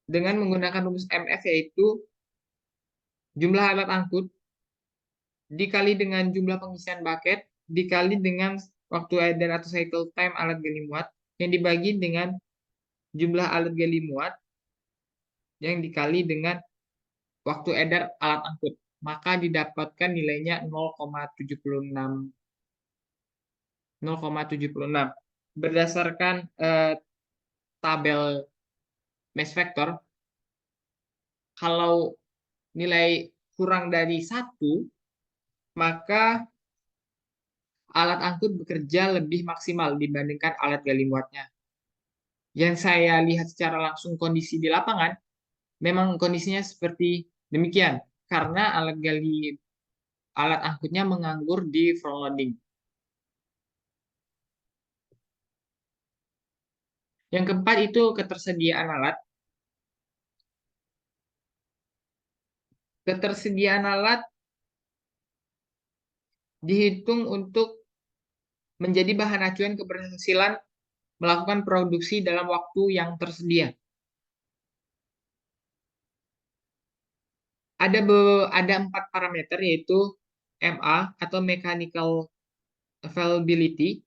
MF, yaitu jumlah alat angkut dikali dengan jumlah pengisian bucket dikali dengan waktu edar atau cycle time alat gali muat yang dibagi dengan jumlah alat gali muat yang dikali dengan waktu edar alat angkut. Maka didapatkan nilainya 0,76. Berdasarkan tabel mass factor, kalau nilai kurang dari 1, maka alat angkut bekerja lebih maksimal dibandingkan alat gali muatnya. Yang saya lihat secara langsung kondisi di lapangan, memang kondisinya seperti demikian, karena alat angkutnya menganggur di front loading. Yang keempat itu ketersediaan alat. Ketersediaan alat dihitung untuk menjadi bahan acuan keberhasilan melakukan produksi dalam waktu yang tersedia. Ada 4 parameter, yaitu MA atau Mechanical Availability,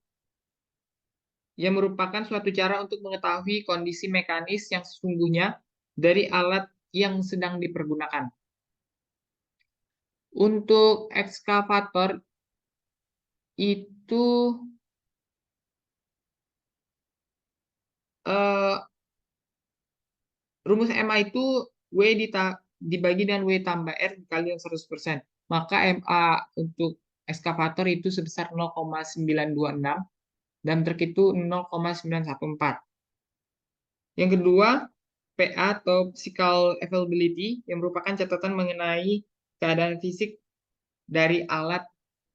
yang merupakan suatu cara untuk mengetahui kondisi mekanis yang sesungguhnya dari alat yang sedang dipergunakan. Untuk ekskavator itu rumus MA itu W dibagi dengan W tambah R dikali dengan 100%. Maka MA untuk ekskavator itu sebesar 0,926 dan truk itu 0,914. Yang kedua, PA atau Physical Availability, yang merupakan catatan mengenai keadaan fisik dari alat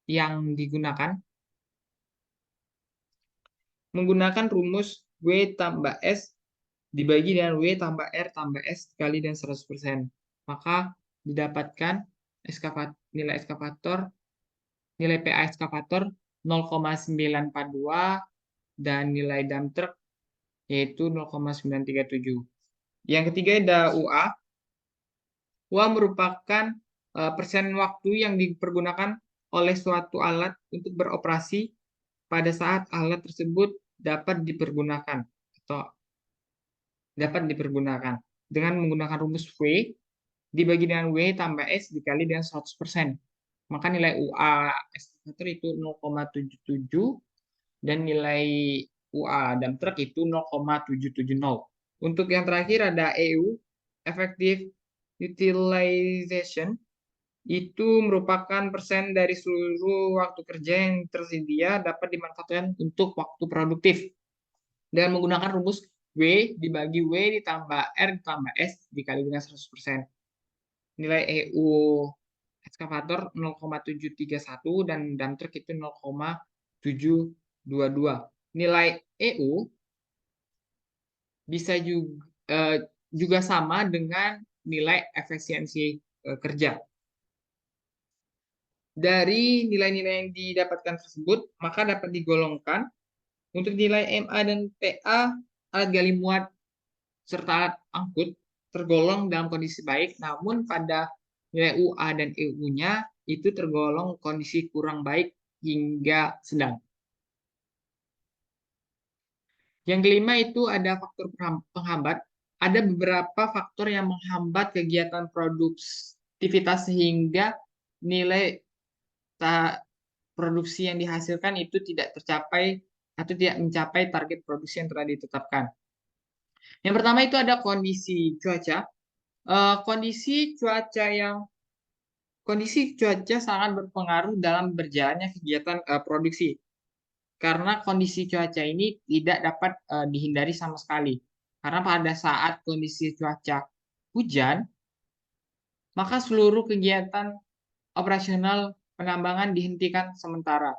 yang digunakan. Menggunakan rumus W tambah S dibagi dengan W tambah R tambah S dikali dengan 100%. Maka didapatkan nilai PA ekskavator 0,942 dan nilai dump truck yaitu 0,937. Yang ketiga ada UA. UA merupakan persen waktu yang dipergunakan oleh suatu alat untuk beroperasi pada saat alat tersebut dapat dipergunakan dengan menggunakan rumus V dibagi dengan W tambah S dikali dengan 100%. Maka nilai UA ekskavator itu 0,77 dan nilai UA dump truck itu 0,770. Untuk yang terakhir ada EU, Effective Utilization, itu merupakan persen dari seluruh waktu kerja yang tersedia dapat dimanfaatkan untuk waktu produktif dengan menggunakan rumus W dibagi W ditambah R ditambah S dikali dengan 100%. Nilai EU ekskavator 0,731 dan dump truck itu 0,722. Nilai EU bisa juga sama dengan nilai efisiensi kerja. Dari nilai-nilai yang didapatkan tersebut, maka dapat digolongkan untuk nilai MA dan PA alat gali muat serta alat angkut tergolong dalam kondisi baik, namun pada nilai UA dan EU-nya itu tergolong kondisi kurang baik hingga sedang. Yang kelima itu ada faktor penghambat. Ada beberapa faktor yang menghambat kegiatan produktivitas sehingga nilai produksi yang dihasilkan itu tidak tercapai atau tidak mencapai target produksi yang telah ditetapkan. Yang pertama itu ada kondisi cuaca. Kondisi cuaca yang Kondisi cuaca sangat berpengaruh dalam berjalannya kegiatan produksi. Karena kondisi cuaca ini tidak dapat dihindari sama sekali. Karena pada saat kondisi cuaca hujan, maka seluruh kegiatan operasional penambangan dihentikan sementara.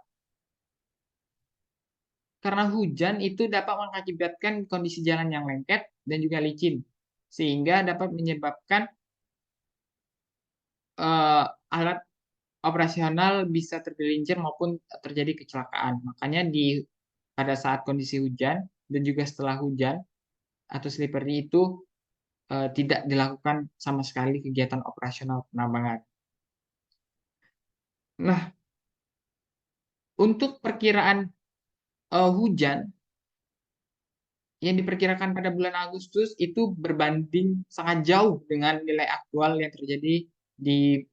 Karena hujan itu dapat mengakibatkan kondisi jalan yang lengket dan juga licin, sehingga dapat menyebabkan alat operasional bisa tergelincir maupun terjadi kecelakaan. Makanya pada saat kondisi hujan dan juga setelah hujan atau slippery itu tidak dilakukan sama sekali kegiatan operasional penambangan. Nah, untuk perkiraan hujan yang diperkirakan pada bulan Agustus itu berbanding sangat jauh dengan nilai aktual yang terjadi di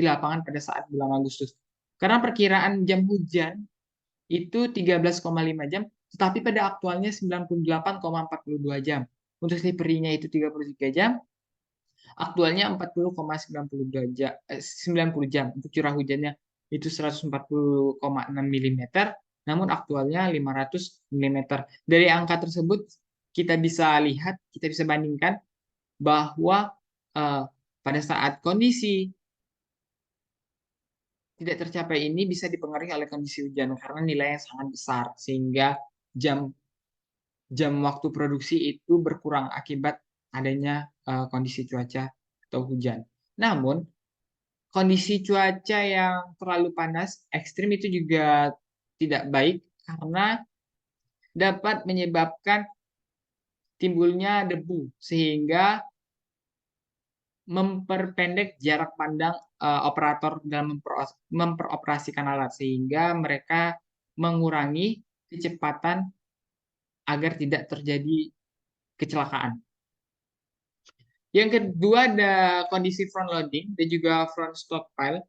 lapangan pada saat bulan Agustus. Karena perkiraan jam hujan itu 13,5 jam, tetapi pada aktualnya 98,42 jam. Untuk slippery-nya itu 33 jam, aktualnya 40,92 jam, 90 jam. Untuk curah hujannya itu 140,6 mm, namun aktualnya 500 mm. Dari angka tersebut kita bisa lihat, kita bisa bandingkan bahwa pada saat kondisi tidak tercapai ini bisa dipengaruhi oleh kondisi hujan karena nilainya sangat besar sehingga jam waktu produksi itu berkurang akibat adanya kondisi cuaca atau hujan. Namun kondisi cuaca yang terlalu panas ekstrim itu juga tidak baik karena dapat menyebabkan timbulnya debu sehingga memperpendek jarak pandang operator dalam memperoperasikan alat sehingga mereka mengurangi kecepatan agar tidak terjadi kecelakaan. Yang kedua ada kondisi front loading dan juga front stockpile.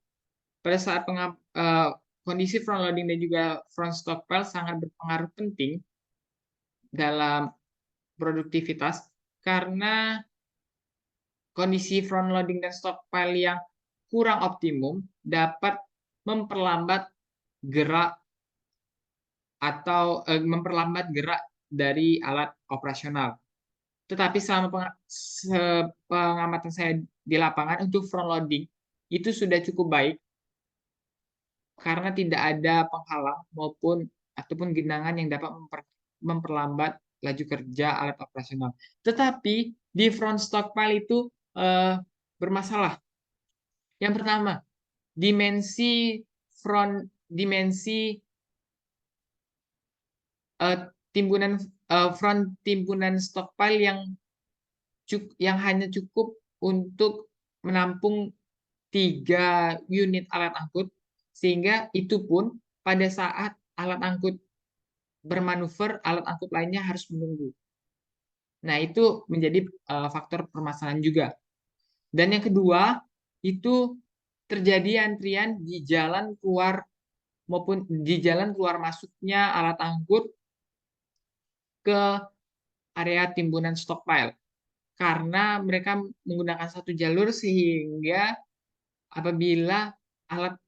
Pada saat kondisi front loading dan juga front stockpile sangat berpengaruh penting dalam produktivitas karena kondisi front loading dan stockpile yang kurang optimum dapat memperlambat gerak memperlambat gerak dari alat operasional. Tetapi selama pengamatan saya di lapangan untuk front loading itu sudah cukup baik karena tidak ada penghalang ataupun genangan yang dapat memperlambat laju kerja alat operasional. Tetapi di front stockpile itu bermasalah. Yang pertama, dimensi front timbunan stockpile yang hanya cukup untuk menampung 3 unit alat angkut, sehingga itu pun pada saat alat angkut bermanuver, alat angkut lainnya harus menunggu. Nah, itu menjadi faktor permasalahan juga. Dan yang kedua, itu terjadi antrian di jalan keluar maupun di jalan keluar masuknya alat angkut ke area timbunan stockpile. Karena mereka menggunakan satu jalur sehingga apabila alat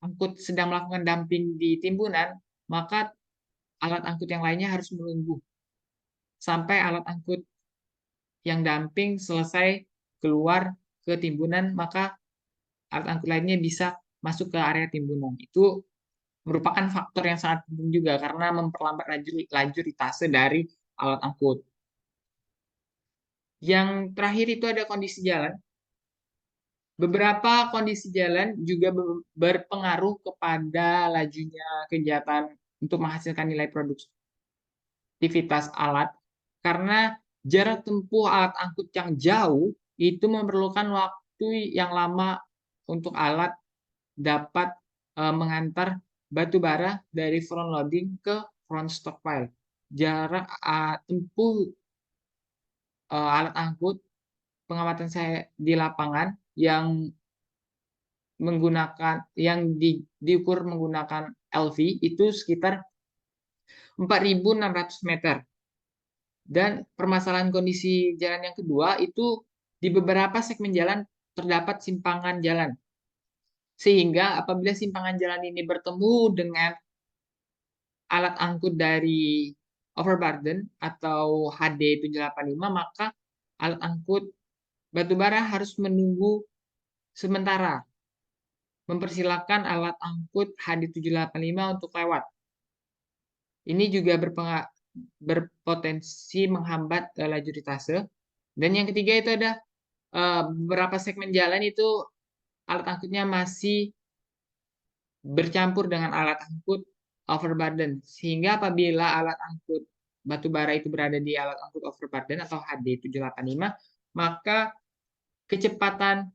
angkut sedang melakukan dumping di timbunan, maka alat angkut yang lainnya harus menunggu sampai alat angkut yang dumping selesai keluar ke timbunan, maka alat angkut lainnya bisa masuk ke area timbunan. Itu merupakan faktor yang sangat penting juga karena memperlambat laju litase dari alat angkut. Yang terakhir itu ada kondisi jalan. Beberapa kondisi jalan juga berpengaruh kepada lajunya kegiatan untuk menghasilkan nilai produktivitas alat karena jarak tempuh alat angkut yang jauh itu memerlukan waktu yang lama untuk alat dapat mengantar batu bara dari front loading ke front stockpile. Jarak tempuh alat angkut pengamatan saya di lapangan yang diukur menggunakan LV itu sekitar 4.600 meter. Dan permasalahan kondisi jalan yang kedua itu di beberapa segmen jalan terdapat simpangan jalan. Sehingga apabila simpangan jalan ini bertemu dengan alat angkut dari overburden atau HD 785, maka alat angkut batubara harus menunggu sementara, mempersilahkan alat angkut HD 785 untuk lewat. Ini juga berpotensi menghambat laju ritase. Dan yang ketiga itu ada beberapa segmen jalan itu alat angkutnya masih bercampur dengan alat angkut overburden. Sehingga apabila alat angkut batubara itu berada di alat angkut overburden atau HD 785, maka kecepatan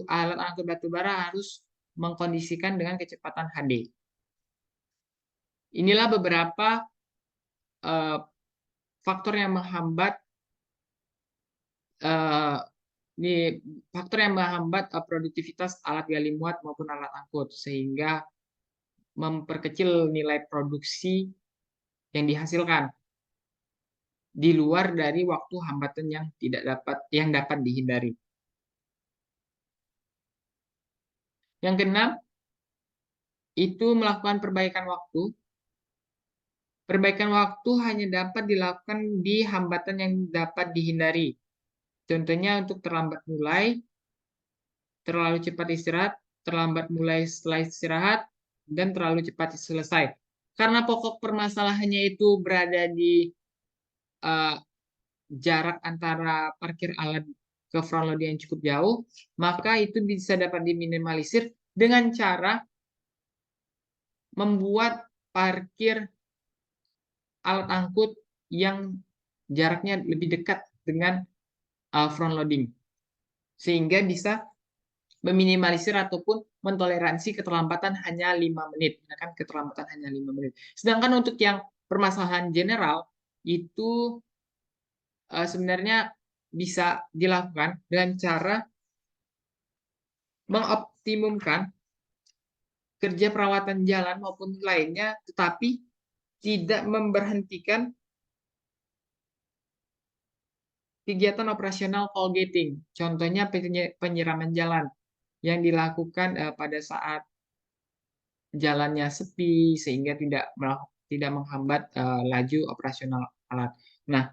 alat angkut batubara harus mengkondisikan dengan kecepatan HD. Inilah beberapa faktor yang menghambat produktivitas alat gali muat maupun alat angkut, sehingga memperkecil nilai produksi yang dihasilkan di luar dari waktu hambatan yang dapat dihindari. Yang keenam itu melakukan perbaikan waktu. Perbaikan waktu hanya dapat dilakukan di hambatan yang dapat dihindari. Contohnya untuk terlambat mulai, terlalu cepat istirahat, terlambat mulai setelah istirahat, dan terlalu cepat selesai. Karena pokok permasalahannya itu berada di jarak antara parkir alat ke front load yang cukup jauh, maka itu bisa dapat diminimalisir dengan cara membuat parkir alat angkut yang jaraknya lebih dekat dengan front loading, sehingga bisa meminimalisir ataupun mentoleransi keterlambatan hanya 5 menit. Kan keterlambatan hanya 5 menit. Sedangkan untuk yang permasalahan general itu sebenarnya bisa dilakukan dengan cara mengoptimumkan kerja perawatan jalan maupun lainnya, tetapi tidak memberhentikan kegiatan operasional coal gating. Contohnya penyiraman jalan yang dilakukan pada saat jalannya sepi sehingga tidak menghambat laju operasional alat. Nah,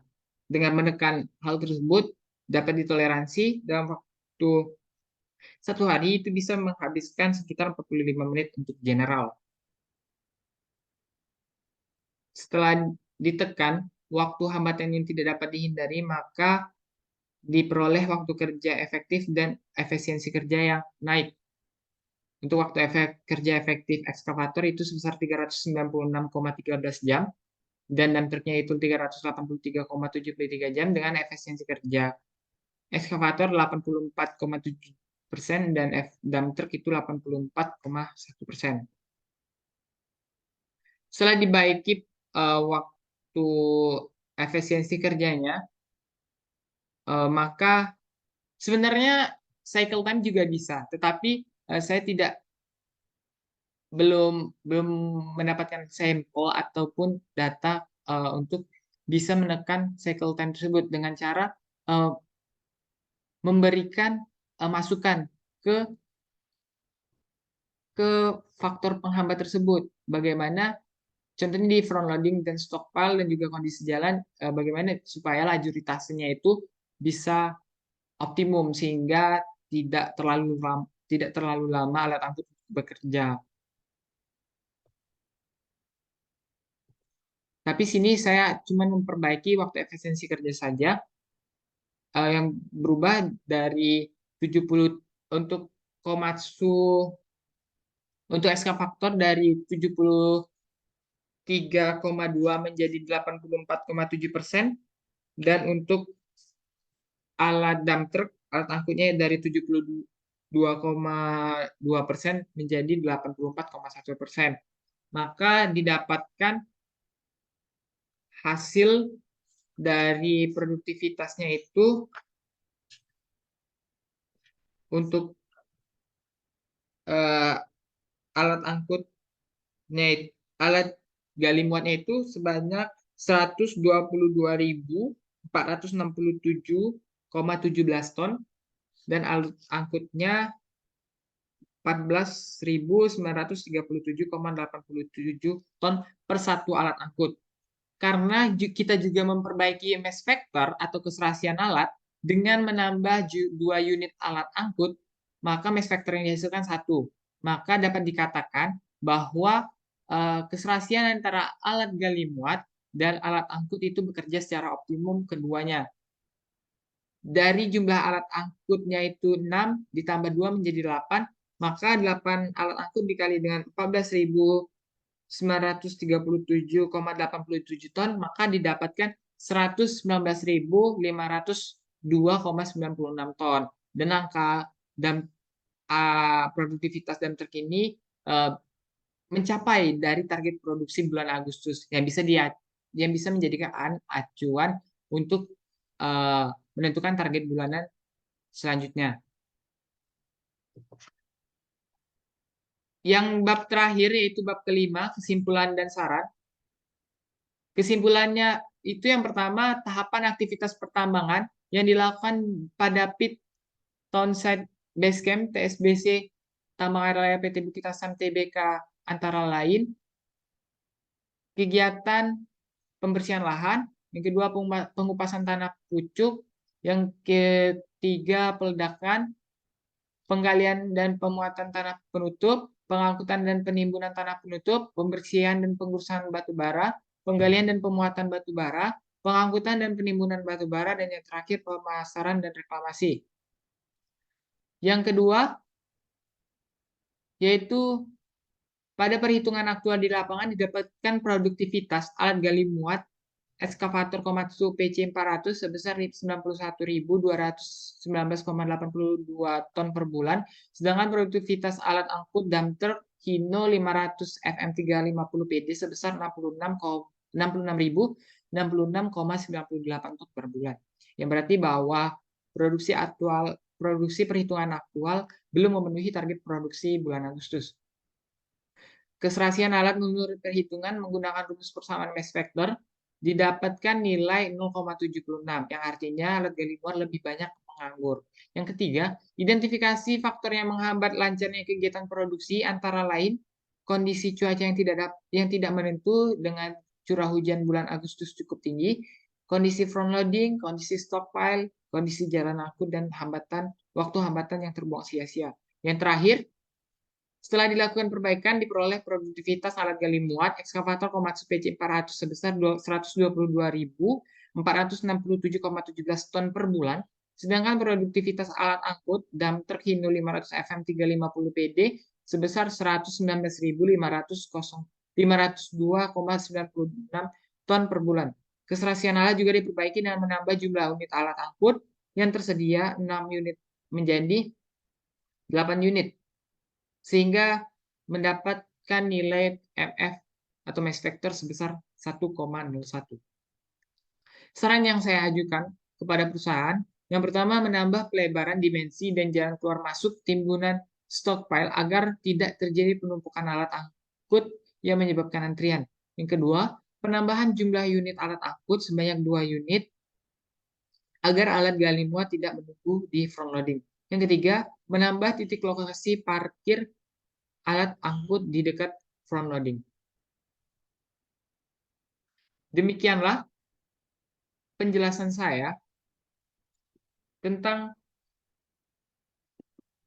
dengan menekan hal tersebut dapat ditoleransi dalam waktu 1 hari itu bisa menghabiskan sekitar 45 menit untuk general. Setelah ditekan waktu hambatan yang tidak dapat dihindari, maka diperoleh waktu kerja efektif dan efisiensi kerja yang naik. Untuk waktu kerja efektif ekskavator itu sebesar 396,13 jam, dan dump truck-nya itu 383,73 jam dengan efisiensi kerja ekskavator 84,7% dan dump truck itu 84,1%. Setelah dibaiki waktu efisiensi kerjanya, maka sebenarnya cycle time juga bisa, tetapi saya belum mendapatkan sampel ataupun data untuk bisa menekan cycle time tersebut dengan cara memberikan masukan ke faktor penghambat tersebut. Bagaimana contohnya di front loading dan stockpile dan juga kondisi jalan, bagaimana supaya laju ritasenya itu bisa optimum sehingga tidak terlalu lama alat angkut bekerja. Tapi sini saya cuma memperbaiki waktu efisiensi kerja saja, yang berubah dari 70 untuk Komatsu untuk ekskavator dari 73,2 menjadi 84,7%, dan untuk alat dump truck, alat angkutnya dari 72,2% menjadi 84,1%. Maka didapatkan hasil dari produktivitasnya itu untuk alat angkutnya, alat gali muatnya itu sebanyak 122.467,17 ton, dan alat angkutnya 14.937,87 ton per satu alat angkut. Karena kita juga memperbaiki mass factor atau keserasian alat dengan menambah 2 unit alat angkut, maka mass factor yang dihasilkan 1. Maka dapat dikatakan bahwa keserasian antara alat gali muat dan alat angkut itu bekerja secara optimum keduanya. Dari jumlah alat angkutnya itu 6 ditambah 2 menjadi 8, maka 8 alat angkut dikali dengan 14.937,87 ton, maka didapatkan 119.502,96 ton. Dan angka produktivitas dam truk ini mencapai dari target produksi bulan Agustus yang bisa menjadikan acuan untuk menentukan target bulanan selanjutnya. Yang bab terakhir yaitu bab kelima, kesimpulan dan saran. Kesimpulannya itu yang pertama, tahapan aktivitas pertambangan yang dilakukan pada pit townsite base camp TSBC Tambang Air Raya PT Bukit Asam Tbk antara lain kegiatan pembersihan lahan, yang kedua pengupasan tanah pucuk, yang ketiga peledakan, penggalian dan pemuatan tanah penutup, pengangkutan dan penimbunan tanah penutup, pembersihan dan pengurusan batu bara, penggalian dan pemuatan batu bara, pengangkutan dan penimbunan batu bara, dan yang terakhir pemasaran dan reklamasi. Yang kedua, yaitu pada perhitungan aktual di lapangan didapatkan produktivitas alat gali muat ekskavator Komatsu PC400 sebesar 91.219,82 ton per bulan, sedangkan produktivitas alat angkut dump truck Hino 500 FM350PD sebesar 66.066,98 ton per bulan. Yang berarti bahwa produksi perhitungan aktual belum memenuhi target produksi bulan Agustus. Keserasian alat menurut perhitungan menggunakan rumus persamaan mass factor didapatkan nilai 0,76, yang artinya alat gali muat lebih banyak menganggur. Yang ketiga, identifikasi faktor yang menghambat lancarnya kegiatan produksi antara lain kondisi cuaca yang tidak menentu dengan curah hujan bulan Agustus cukup tinggi, kondisi front loading, kondisi stockpile, kondisi jalan angkut, dan waktu hambatan yang terbuang sia-sia. Yang terakhir, setelah dilakukan perbaikan, diperoleh produktivitas alat gali muat ekskavator Komatsu PC400 sebesar 122.467,17 ton per bulan, sedangkan produktivitas alat angkut dump truck Hino 500 FM350PD sebesar 119.502,96 ton per bulan. Keserasian alat juga diperbaiki dengan menambah jumlah unit alat angkut yang tersedia 6 unit menjadi 8 unit. Sehingga mendapatkan nilai MF atau mass factor sebesar 1,01. Saran yang saya ajukan kepada perusahaan, yang pertama menambah pelebaran dimensi dan jalan keluar masuk timbunan stockpile agar tidak terjadi penumpukan alat angkut yang menyebabkan antrian. Yang kedua, penambahan jumlah unit alat angkut sebanyak 2 unit agar alat gali muat tidak menunggu di front loading. Yang ketiga, menambah titik lokasi parkir alat angkut di dekat front loading. Demikianlah penjelasan saya tentang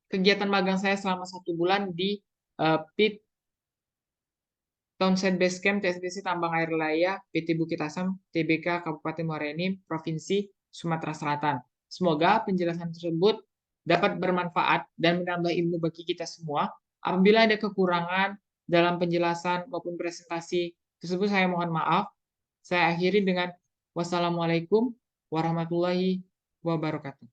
kegiatan magang saya selama 1 bulan di pit Townsite Base Camp TSBC Tambang Air Raya PT Bukit Asam Tbk Kabupaten Muara Enim Provinsi Sumatera Selatan. Semoga penjelasan tersebut dapat bermanfaat dan menambah ilmu bagi kita semua. Apabila ada kekurangan dalam penjelasan maupun presentasi tersebut, saya mohon maaf. Saya akhiri dengan wassalamualaikum warahmatullahi wabarakatuh.